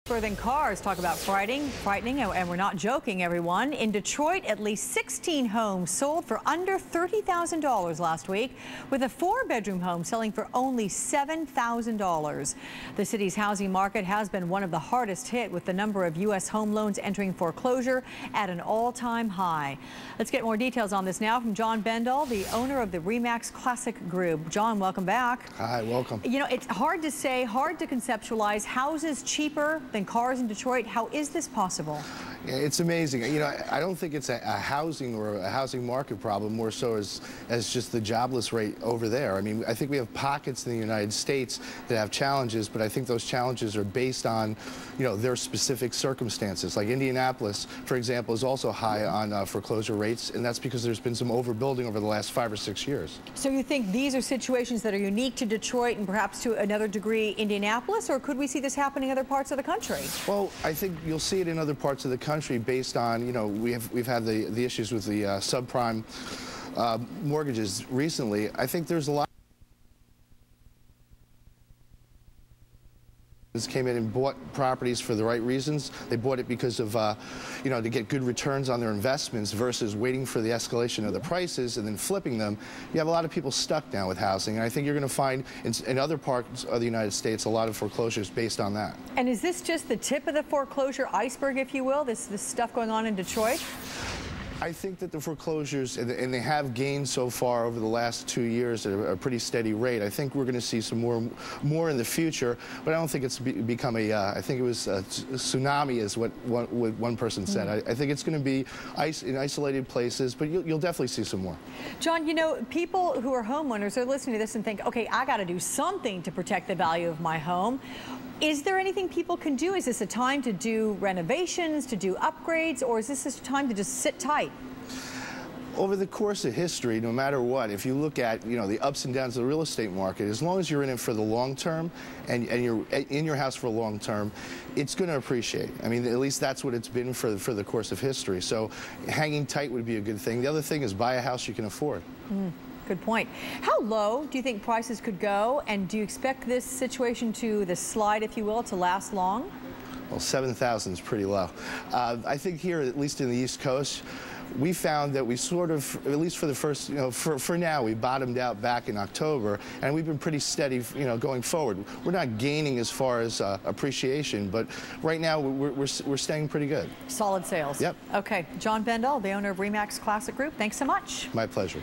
Than cars. Talk about frightening, and we're not joking, everyone. In Detroit, at least 16 homes sold for under $30,000 last week, with a 4-bedroom home selling for only $7,000. The city's housing market has been one of the hardest hit, with the number of U.S. home loans entering foreclosure at an all-time high. Let's get more details on this now from John Bendall, the owner of the Remax Classic Group. John, welcome back. Hi, welcome. You know, it's hard to say, hard to conceptualize. Houses cheaper than cars in Detroit. How is this possible? Yeah, it's amazing. You know, I don't think it's a housing or a housing market problem, more so as just the jobless rate over there. I mean, I think we have pockets in the United States that have challenges, but I think those challenges are based on, you know, their specific circumstances. Like Indianapolis, for example, is also high on foreclosure rates, and that's because there's been some overbuilding over the last 5 or 6 years. So you think these are situations that are unique to Detroit and perhaps to another degree Indianapolis, or could we see this happening in other parts of the country? Well, I think you'll see it in other parts of the country based on, you know, we've had the issues with the subprime mortgages recently. I think there's a lot came in and bought properties for the right reasons. They bought it because of, you know, to get good returns on their investments versus waiting for the escalation of the prices and then flipping them. You have a lot of people stuck now with housing, and I think you're going to find in other parts of the United States a lot of foreclosures based on that. And is this just the tip of the foreclosure iceberg, if you will, this stuff going on in Detroit? I think that the foreclosures, and they have gained so far over the last 2 years at a pretty steady rate. I think we're going to see some more in the future, but I don't think it's become a, I think it was a tsunami is what one person said. I think it's going to be in isolated places, but you'll definitely see some more. John, you know, people who are homeowners are listening to this and think, okay, I got to do something to protect the value of my home. Is there anything people can do? Is this a time to do renovations, to do upgrades, or is this a time to just sit tight? Over the course of history, no matter what, if you look at, you know, the ups and downs of the real estate market, as long as you're in it for the long term and you're in your house for a long term, it's going to appreciate. I mean, at least that's what it's been for the course of history. So hanging tight would be a good thing. The other thing is buy a house you can afford. Good point. How low do you think prices could go, and do you expect this situation this slide, if you will, to last long? Well, 7,000 is pretty low. I think here, at least in the East Coast, we found that we sort of, at least for the first, you know, for now, we bottomed out back in October, and we've been pretty steady, you know, going forward. We're not gaining as far as appreciation, but right now we're staying pretty good. Solid sales. Yep. Okay, John Bendall, the owner of Remax Classic Group. Thanks so much. My pleasure.